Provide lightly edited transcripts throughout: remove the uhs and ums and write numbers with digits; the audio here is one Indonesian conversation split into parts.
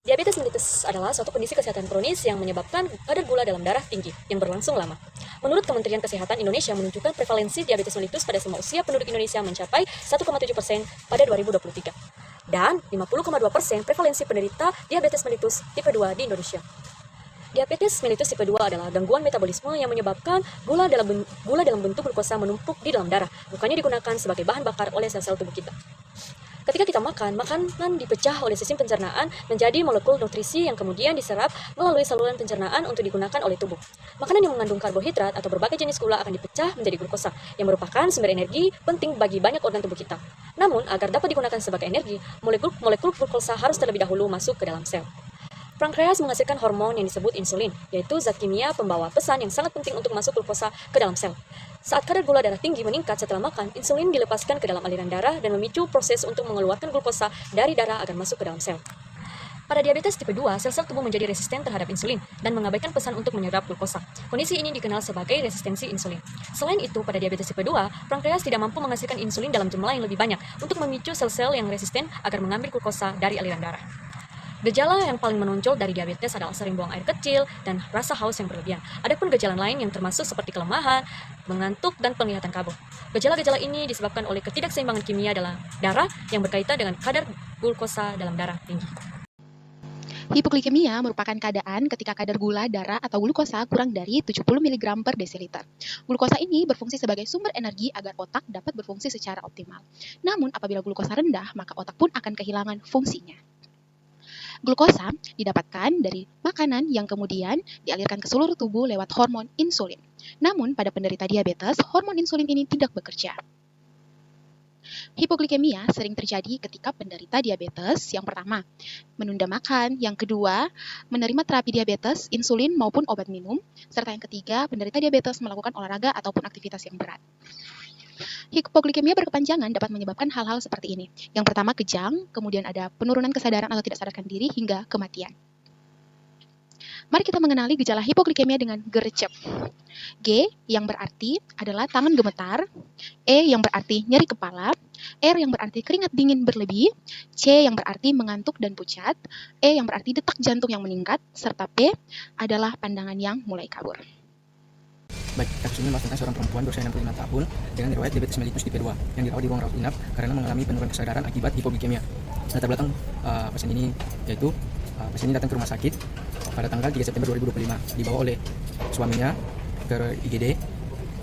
Diabetes mellitus adalah suatu kondisi kesehatan kronis yang menyebabkan kadar gula dalam darah tinggi yang berlangsung lama. Menurut Kementerian Kesehatan Indonesia menunjukkan prevalensi diabetes mellitus pada semua usia penduduk Indonesia mencapai 1,7% pada 2023 dan 50,2% prevalensi penderita diabetes mellitus tipe 2 di Indonesia. Diabetes mellitus tipe 2 adalah gangguan metabolisme yang menyebabkan gula dalam bentuk glukosa menumpuk di dalam darah, bukannya digunakan sebagai bahan bakar oleh sel-sel tubuh kita. Ketika kita makan, makanan dipecah oleh sistem pencernaan menjadi molekul nutrisi yang kemudian diserap melalui saluran pencernaan untuk digunakan oleh tubuh. Makanan yang mengandung karbohidrat atau berbagai jenis gula akan dipecah menjadi glukosa, yang merupakan sumber energi penting bagi banyak organ tubuh kita. Namun, agar dapat digunakan sebagai energi, molekul glukosa harus terlebih dahulu masuk ke dalam sel. Pankreas menghasilkan hormon yang disebut insulin, yaitu zat kimia pembawa pesan yang sangat penting untuk masuk glukosa ke dalam sel. Saat kadar gula darah tinggi meningkat setelah makan, insulin dilepaskan ke dalam aliran darah dan memicu proses untuk mengeluarkan glukosa dari darah agar masuk ke dalam sel. Pada diabetes tipe 2, sel-sel tubuh menjadi resisten terhadap insulin dan mengabaikan pesan untuk menyerap glukosa. Kondisi ini dikenal sebagai resistensi insulin. Selain itu, pada diabetes tipe 2, pankreas tidak mampu menghasilkan insulin dalam jumlah yang lebih banyak untuk memicu sel-sel yang resisten agar mengambil glukosa dari aliran darah. Gejala yang paling menonjol dari diabetes adalah sering buang air kecil dan rasa haus yang berlebihan. Adapun gejala lain yang termasuk seperti kelemahan, mengantuk, dan penglihatan kabur. Gejala-gejala ini disebabkan oleh ketidakseimbangan kimia dalam darah yang berkaitan dengan kadar glukosa dalam darah tinggi. Hipoglikemia merupakan keadaan ketika kadar gula darah atau glukosa kurang dari 70 mg per desiliter. Glukosa ini berfungsi sebagai sumber energi agar otak dapat berfungsi secara optimal. Namun apabila glukosa rendah, maka otak pun akan kehilangan fungsinya. Glukosa didapatkan dari makanan yang kemudian dialirkan ke seluruh tubuh lewat hormon insulin. Namun pada penderita diabetes, hormon insulin ini tidak bekerja. Hipoglikemia sering terjadi ketika penderita diabetes yang pertama, menunda makan, yang kedua, menerima terapi diabetes, insulin maupun obat minum, serta yang ketiga, penderita diabetes melakukan olahraga ataupun aktivitas yang berat. Hipoglikemia berkepanjangan dapat menyebabkan hal-hal seperti ini. Yang pertama kejang, kemudian ada penurunan kesadaran atau tidak sadarkan diri hingga kematian. Mari kita mengenali gejala hipoglikemia dengan gercep. G yang berarti adalah tangan gemetar, E yang berarti nyeri kepala, R yang berarti keringat dingin berlebih, C yang berarti mengantuk dan pucat, E yang berarti detak jantung yang meningkat, serta P adalah pandangan yang mulai kabur. Baik, kasus ini membahas tentang seorang perempuan berusia 65 tahun dengan riwayat diabetes mellitus tipe 2 yang dirawat di ruang rawat inap karena mengalami penurunan kesadaran akibat hipoglikemia. Latar belakang pasien ini yaitu pasien ini datang ke rumah sakit pada tanggal 3 September 2025 dibawa oleh suaminya ke IGD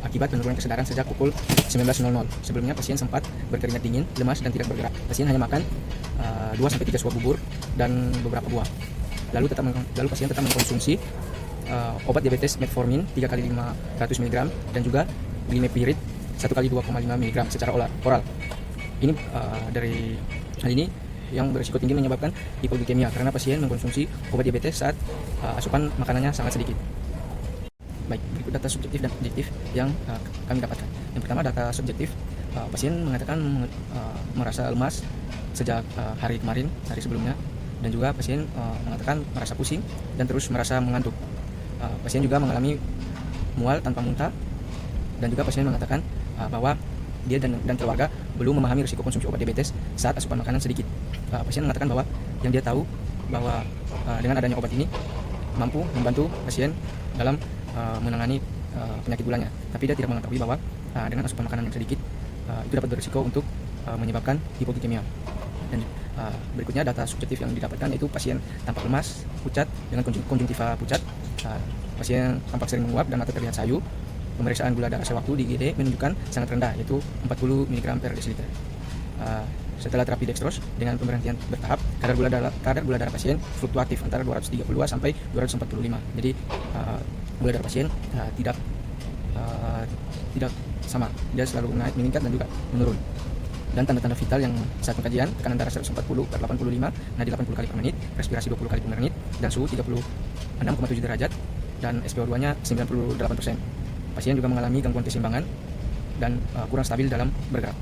akibat penurunan kesadaran sejak pukul 19.00. Sebelumnya pasien sempat berkeringat dingin, lemas dan tidak bergerak. Pasien hanya makan 2-3 suap bubur dan beberapa buah. Lalu pasien tetap mengkonsumsi obat diabetes metformin 3 kali 500 mg dan juga glimepiride 1 kali 2,5 mg secara oral. Ini dari hal ini yang berisiko tinggi menyebabkan hipoglikemia karena pasien mengkonsumsi obat diabetes saat asupan makanannya sangat sedikit. Baik, berikut data subjektif dan objektif yang kami dapatkan. Yang pertama, data subjektif, pasien mengatakan merasa lemas sejak hari sebelumnya, dan juga pasien mengatakan merasa pusing dan terus merasa mengantuk. Pasien juga mengalami mual tanpa muntah, dan juga pasien mengatakan bahwa dia dan keluarga belum memahami risiko konsumsi obat diabetes saat asupan makanan sedikit. Pasien mengatakan bahwa yang dia tahu bahwa dengan adanya obat ini mampu membantu pasien dalam menangani penyakit gulanya, tapi dia tidak mengetahui bahwa dengan asupan makanan yang sedikit itu dapat berisiko untuk menyebabkan hipoglikemia. Dan berikutnya data subjektif yang didapatkan yaitu pasien tampak lemas, pucat dengan konjungtiva pucat, pasien tampak sering menguap dan mata terlihat sayu. Pemeriksaan gula darah sewaktu di IGD menunjukkan sangat rendah yaitu 40 mg per desiliter. Setelah terapi dextrose dengan pemberhentian bertahap, kadar gula darah pasien fluktuatif antara 232 sampai 245. Jadi gula darah pasien tidak sama, dia selalu naik, meningkat dan juga menurun. Dan tanda-tanda vital yang saat pengkajian, tekanan darah 140/85, nadi 80 kali per menit, respirasi 20 kali per menit, dan suhu 36,7 derajat, dan SpO2-nya 98%. Pasien juga mengalami gangguan keseimbangan dan kurang stabil dalam bergerak.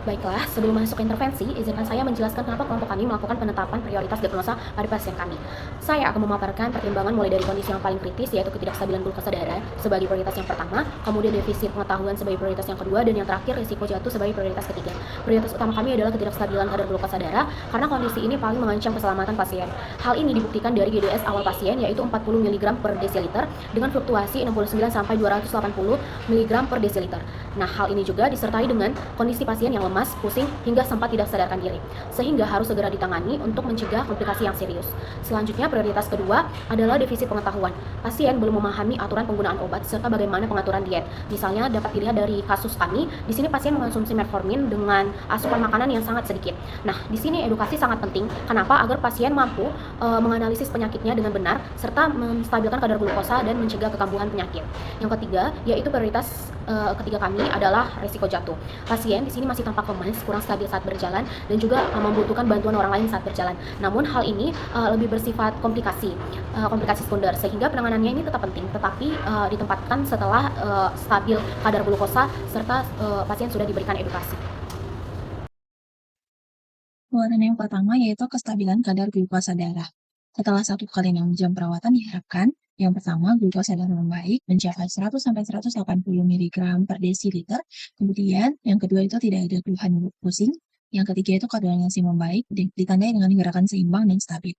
Baiklah, sebelum masuk ke intervensi, izinkan saya menjelaskan kenapa kelompok kami melakukan penetapan prioritas diagnosa pada pasien kami. Saya akan memaparkan pertimbangan mulai dari kondisi yang paling kritis, yaitu ketidakstabilan glukosa darah sebagai prioritas yang pertama, kemudian defisit pengetahuan sebagai prioritas yang kedua, dan yang terakhir risiko jatuh sebagai prioritas ketiga. Prioritas utama kami adalah ketidakstabilan kadar glukosa darah karena kondisi ini paling mengancam keselamatan pasien. Hal ini dibuktikan dari GDS awal pasien, yaitu 40 mg per desiliter dengan fluktuasi 69 sampai 280 mg per desiliter. Nah, hal ini juga disertai dengan kondisi pasien yang lemas, pusing, hingga sempat tidak sadarkan diri, sehingga harus segera ditangani untuk mencegah komplikasi yang serius. Selanjutnya, prioritas kedua adalah defisit pengetahuan. Pasien belum memahami aturan penggunaan obat serta bagaimana pengaturan diet. Misalnya dapat dilihat dari kasus kami, di sini pasien mengonsumsi metformin dengan asupan makanan yang sangat sedikit. Nah, di sini edukasi sangat penting. Kenapa? Agar pasien mampu menganalisis penyakitnya dengan benar serta menstabilkan kadar glukosa dan mencegah kekambuhan penyakit. Yang ketiga, yaitu prioritas ketiga kami adalah risiko jatuh. Pasien di sini masih tampak lemas, kurang stabil saat berjalan, dan juga membutuhkan bantuan orang lain saat berjalan. Namun hal ini lebih bersifat komplikasi sekunder, sehingga penanganannya ini tetap penting, tetapi ditempatkan setelah stabil kadar glukosa serta pasien sudah diberikan edukasi. Pengeluaran yang pertama yaitu kestabilan kadar glukosa darah. Setelah 1 kali 6 jam perawatan diharapkan, yang pertama glukosa darah membaik mencapai 100-180 mg per desiliter. Kemudian yang kedua itu tidak ada keluhan pusing. Yang ketiga itu koordinasi membaik ditandai dengan gerakan seimbang dan stabil.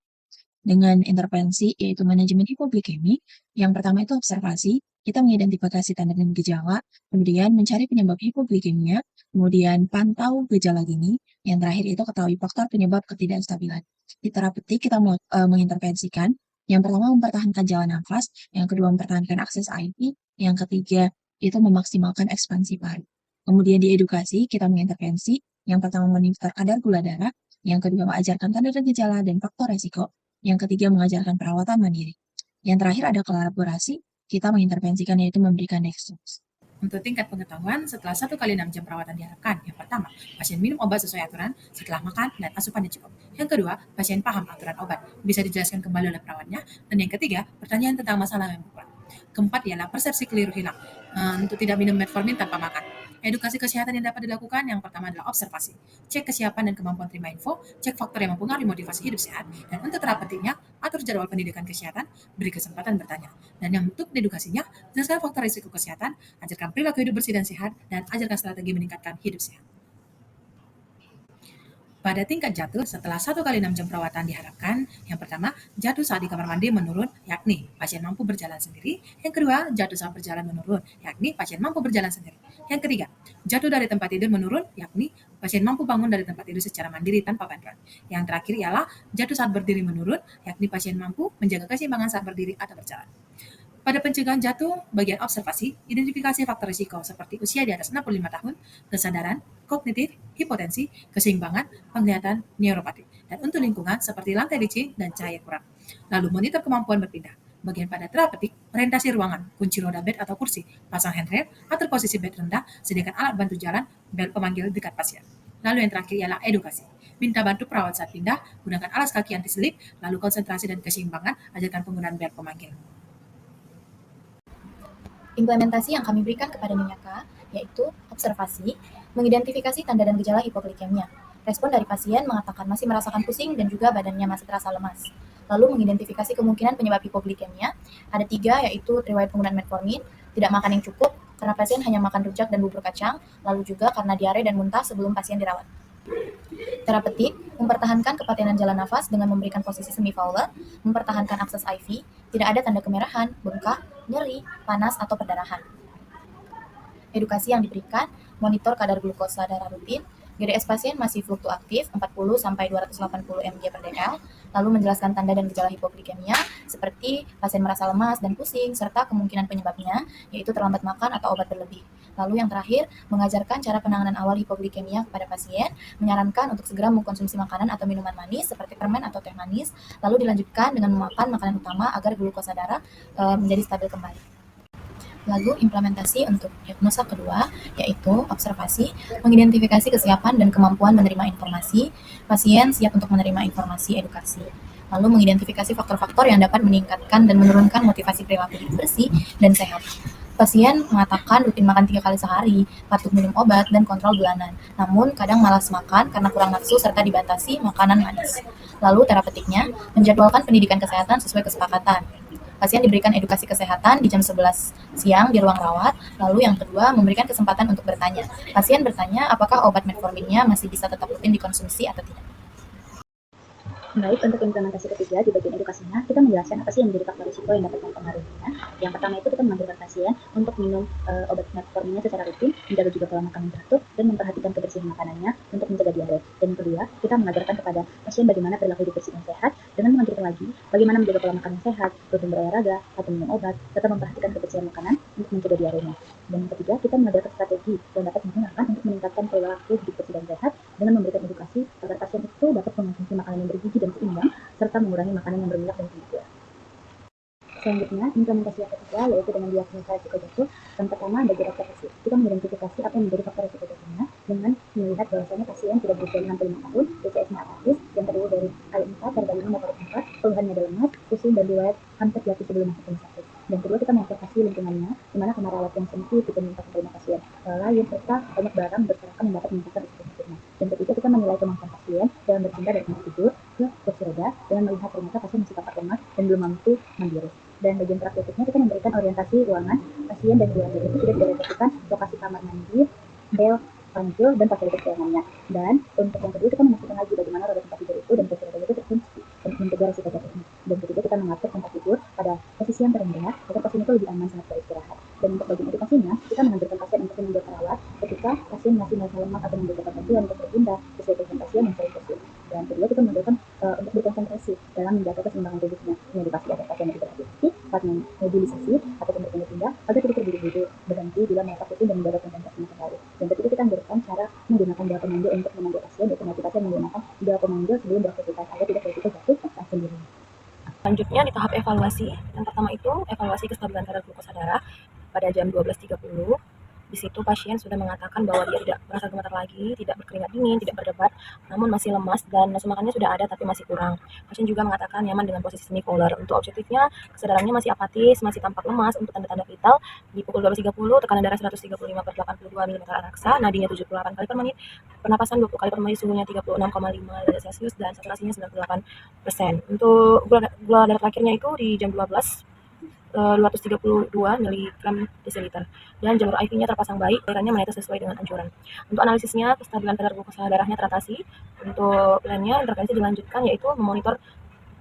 Dengan intervensi yaitu manajemen hipoglikemi, yang pertama itu observasi, kita mengidentifikasi tanda dan gejala, kemudian mencari penyebab hipoglikemia, kemudian pantau gejala dini, yang terakhir itu ketahui faktor penyebab ketidakstabilan. Di terapeutik kita mengintervensikan, yang pertama mempertahankan jalan nafas, yang kedua mempertahankan akses IV, yang ketiga itu memaksimalkan ekspansi paru. Kemudian di edukasi kita mengintervensi, yang pertama monitor kadar gula darah, yang kedua mengajarkan tanda dan gejala dan faktor resiko, yang ketiga mengajarkan perawatan mandiri. Yang terakhir ada kolaborasi, kita mengintervensikan yaitu memberikan dextrose. Untuk tingkat pengetahuan, setelah 1 kali 6 jam perawatan diharapkan, yang pertama, pasien minum obat sesuai aturan setelah makan dan asupan yang cukup. Yang kedua, pasien paham aturan obat, bisa dijelaskan kembali oleh perawatnya. Dan yang ketiga, pertanyaan tentang masalah yang berat. Keempat ialah persepsi keliru hilang, untuk tidak minum metformin tanpa makan. Edukasi kesehatan yang dapat dilakukan, yang pertama adalah observasi. Cek kesiapan dan kemampuan terima info, cek faktor yang mempengaruhi motivasi hidup sehat, dan untuk terapeutiknya, atur jadwal pendidikan kesehatan, beri kesempatan bertanya. Dan yang untuk edukasinya, jelaskan faktor risiko kesehatan, ajarkan perilaku hidup bersih dan sehat, dan ajarkan strategi meningkatkan hidup sehat. Pada tingkat jatuh, setelah 1 kali 6 jam perawatan diharapkan, yang pertama, jatuh saat di kamar mandi menurun, yakni pasien mampu berjalan sendiri. Yang kedua, jatuh saat berjalan menurun, yakni pasien mampu berjalan sendiri. Yang ketiga, jatuh dari tempat tidur menurun, yakni pasien mampu bangun dari tempat tidur secara mandiri tanpa bantuan. Yang terakhir ialah jatuh saat berdiri menurun, yakni pasien mampu menjaga keseimbangan saat berdiri atau berjalan. Pada pencegahan jatuh, bagian observasi, identifikasi faktor risiko seperti usia di atas 65 tahun, kesadaran, kognitif, hipotensi, keseimbangan, penglihatan, neuropati, dan untuk lingkungan seperti lantai licin dan cahaya kurang. Lalu monitor kemampuan berpindah. Bagian pada terapeutik, orientasi ruangan, kunci roda bed atau kursi, pasang handrail, atur posisi bed rendah, sediakan alat bantu jalan, bel pemanggil dekat pasien. Lalu yang terakhir ialah edukasi. Minta bantu perawat saat pindah, gunakan alas kaki anti slip, lalu konsentrasi dan keseimbangan, ajarkan penggunaan bel pemanggil. Implementasi yang kami berikan kepada Minyaka yaitu observasi, mengidentifikasi tanda dan gejala hipoglikemia. Respon dari pasien mengatakan masih merasakan pusing dan juga badannya masih terasa lemas. Lalu mengidentifikasi kemungkinan penyebab hipoglikemia. Ada 3, yaitu riwayat penggunaan metformin, tidak makan yang cukup karena pasien hanya makan rujak dan bubur kacang, lalu juga karena diare dan muntah sebelum pasien dirawat. Terapeutik, mempertahankan kepatenan jalan nafas dengan memberikan posisi semi-fowler, mempertahankan akses IV, tidak ada tanda kemerahan, bengkak, nyeri, panas, atau perdarahan. Edukasi yang diberikan, monitor kadar glukosa darah rutin, GDS pasien masih fluktuatif 40-280 mg per dl, lalu menjelaskan tanda dan gejala hipoglikemia seperti pasien merasa lemas dan pusing, serta kemungkinan penyebabnya, yaitu terlambat makan atau obat berlebih. Lalu yang terakhir, mengajarkan cara penanganan awal hipoglikemia kepada pasien, menyarankan untuk segera mengkonsumsi makanan atau minuman manis seperti permen atau teh manis, lalu dilanjutkan dengan memakan makanan utama agar glukosa darah menjadi stabil kembali. Lalu implementasi untuk diagnosa kedua, yaitu observasi, mengidentifikasi kesiapan dan kemampuan menerima informasi, pasien siap untuk menerima informasi edukasi. Lalu mengidentifikasi faktor-faktor yang dapat meningkatkan dan menurunkan motivasi perilaku hidup bersih dan sehat. Pasien mengatakan rutin makan 3 kali sehari, patuh minum obat, dan kontrol bulanan. Namun, kadang malas makan karena kurang nafsu serta dibatasi makanan manis. Lalu, terapeutiknya menjadwalkan pendidikan kesehatan sesuai kesepakatan. Pasien diberikan edukasi kesehatan di jam 11 siang di ruang rawat, lalu yang kedua memberikan kesempatan untuk bertanya. Pasien bertanya apakah obat metforminnya masih bisa tetap rutin dikonsumsi atau tidak. Baik, untuk implementasi ketiga di bagian edukasinya, kita menjelaskan apa sih yang menjadi faktor risiko yang dapat mempengaruhinya. Yang pertama itu kita mengajarkan pasien untuk minum obat metforminnya secara rutin, menjaga juga pola makan yang teratur, dan memperhatikan kebersihan makanannya untuk mencegah diare. Dan yang kedua, kita mengajarkan kepada pasien bagaimana perilaku hidup bersih dan sehat, dengan mengajarkan lagi bagaimana menjaga pola makan yang sehat, rutin berolahraga, atau minum obat, serta memperhatikan kebersihan makanan untuk mencegah diarenya. Dan yang ketiga, kita mengajarkan strategi yang dapat digunakan untuk meningkatkan perilaku hidup bersih dan sehat dengan memberikan edukasi agar pasien itu dapat mengonsumsi makanan yang bergizi dan seimbang, serta mengurangi makanan yang berminyak dan tinggi gula. Selanjutnya, implementasi yang ketiga yaitu dengan diagnosa risiko jatuh. Yang pertama, bagi faktor risiko. Kita mengidentifikasi apa yang menjadi faktor risiko jatuhnya dengan melihat bahwasanya pasien sudah berusia 65 tahun, BCS-nya apatis, yang terdiri dari K4, terbaliknya motor 4, keluhannya adalah lemas, pusing, dan riwayat hampir jatuh sebelum masuk rumah sakit. Dan kedua, kita mengobservasi lingkungannya, di mana kamar rawat yang sempit, dipenuhi menerima pasien lain, serta banyak barang berserakan yang dapat meningkatkan risiko jatuhnya. Dan ketiga, kita menilai kemampuan pasien dalam berpindah dari tempat tidur ke kursi roda dengan melihat ternyata pasien masih tampak lemah dan belum mampu mandiri. Dan bagian terapeutiknya kita memberikan orientasi ruangan pasien dan keluarga itu sudah direalisasikan lokasi kamar mandi, bel, panjul, dan fasilitas keuangannya. Dan untuk yang kedua kita memastikan lagi bagaimana roda tempat tidur itu dan kursi roda itu terkunci untuk mencegah risiko jatuhnya. Dan ketiga kita mengatur tempat tidur pada posisi yang terendah agar pasien itu lebih aman saat beristirahat. Dan untuk bagian edukasinya kita mengajarkan pasien untuk menunjuk perawat ketika pasien masih merasa lemah atau membutuhkan bantuan untuk berpindah sesuai dengan pasien dan cari pasien. Dan kedua kita mengajarkan untuk berkonsentrasi dalam menjaga keseimbangan tubuhnya, mengedukasi agar pasien lebih berhati-hati saat mobilisasi ataupun berpindah agar tidak terburu-buru berhenti bila merasa pusing dan menjaga konsentrasinya kembali. Dan ketiga kita mengajarkan cara menggunakan doa pemanggil untuk memanggil pasien, yaitu nanti pasien menggunakan doa pemanggil sebelum beraktivitas agar tidak berisiko jatuh saat sendiri. Selanjutnya di tahap evaluasi, yang pertama itu evaluasi kestabilan kadar glukosa darah pada jam 12.30. Di situ pasien sudah mengatakan bahwa dia tidak merasa gemetar lagi, tidak berkeringat dingin, tidak berdebar, namun masih lemas dan nafsu makannya sudah ada tapi masih kurang. Pasien juga mengatakan nyaman dengan posisi semipolar. Untuk objektifnya, kesadarannya masih apatis, masih tampak lemas. Untuk tanda-tanda vital, di pukul 12.30, tekanan darah 135/82 mm raksa, nadinya 78 kali per menit, pernapasan 20 kali per menit, suhunya 36,5 derajat Celcius, dan saturasinya 98%. Untuk gula darah terakhirnya itu di jam 12, 232 mg desiliter, dan jalur IV-nya terpasang baik, cairannya menetes sesuai dengan anjuran. Untuk analisisnya, kestabilan kadar glukosa darahnya teratasi. Untuk plannya, intervensi dilanjutkan yaitu memonitor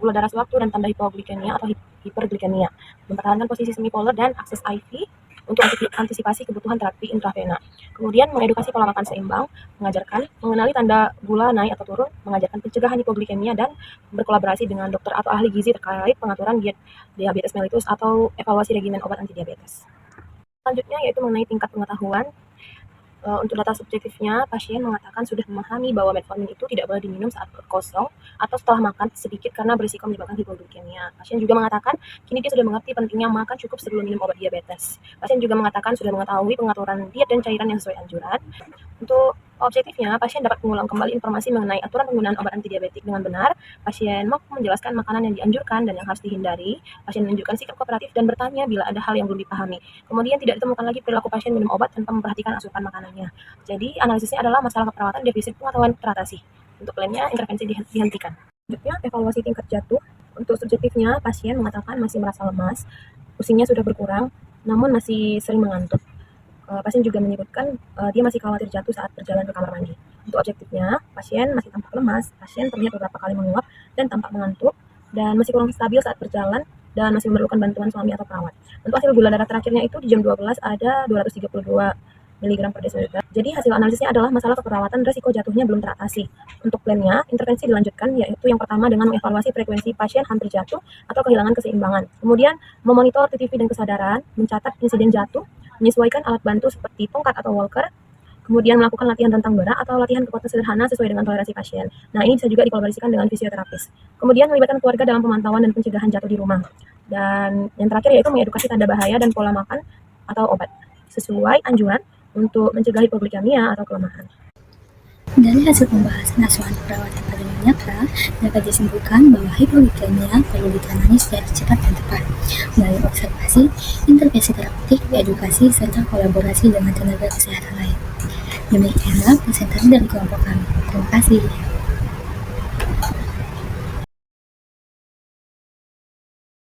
gula darah sewaktu dan tanda hipoglikemia atau hiperglikemia, mempertahankan posisi semipolar dan akses IV untuk antisipasi kebutuhan terapi intravena. Kemudian mengedukasi pola makan seimbang, mengajarkan mengenali tanda gula naik atau turun, mengajarkan pencegahan hipoglikemia, dan berkolaborasi dengan dokter atau ahli gizi terkait pengaturan diet diabetes mellitus atau evaluasi regimen obat anti diabetes. Selanjutnya yaitu mengenai tingkat pengetahuan. Untuk data subjektifnya, pasien mengatakan sudah memahami bahwa metformin itu tidak boleh diminum saat perut kosong atau setelah makan sedikit karena berisiko menyebabkan hipoglikemia. Pasien juga mengatakan kini dia sudah mengerti pentingnya makan cukup sebelum minum obat diabetes. Pasien juga mengatakan sudah mengetahui pengaturan diet dan cairan yang sesuai anjuran. Untuk objektifnya, pasien dapat mengulang kembali informasi mengenai aturan penggunaan obat antidiabetik dengan benar. Pasien mampu menjelaskan makanan yang dianjurkan dan yang harus dihindari. Pasien menunjukkan sikap kooperatif dan bertanya bila ada hal yang belum dipahami. Kemudian tidak ditemukan lagi perilaku pasien minum obat tanpa memperhatikan asupan makanannya. Jadi analisisnya adalah masalah keperawatan defisit pengetahuan teratasi. Untuk plannya, intervensi dihentikan. Selanjutnya, evaluasi tingkat jatuh. Untuk subjektifnya, pasien mengatakan masih merasa lemas, pusingnya sudah berkurang, namun masih sering mengantuk. Pasien juga menyebutkan dia masih khawatir jatuh saat berjalan ke kamar mandi. Untuk objektifnya, pasien masih tampak lemas, pasien terlihat beberapa kali menguap dan tampak mengantuk, dan masih kurang stabil saat berjalan, dan masih memerlukan bantuan suami atau perawat. Untuk hasil gula darah terakhirnya itu di jam 12 ada 232 mg per desiliter. Jadi hasil analisisnya adalah masalah keperawatan resiko jatuhnya belum teratasi. Untuk plannya, intervensi dilanjutkan yaitu yang pertama dengan mengevaluasi frekuensi pasien hampir jatuh atau kehilangan keseimbangan. Kemudian memonitor TTV dan kesadaran, mencatat insiden jatuh, menyesuaikan alat bantu seperti tongkat atau walker, kemudian melakukan latihan rentang berat atau latihan kekuatan sederhana sesuai dengan toleransi pasien. Nah, ini bisa juga dikolaborasikan dengan fisioterapis. Kemudian melibatkan keluarga dalam pemantauan dan pencegahan jatuh di rumah. Dan yang terakhir yaitu mengedukasi tanda bahaya dan pola makan atau obat sesuai anjuran untuk mencegah hipoglikemia atau kelemahan. Dari hasil pembahasan asuhan perawatan pada Nyonya, dapat disimpulkan bahwa hipoglikemia perlu ditangani secara cepat dan tepat melalui observasi, intervensi terapeutik, edukasi, serta kolaborasi dengan tenaga kesehatan lain. Demikianlah presentasi dari kelompok kami. Terima kasih.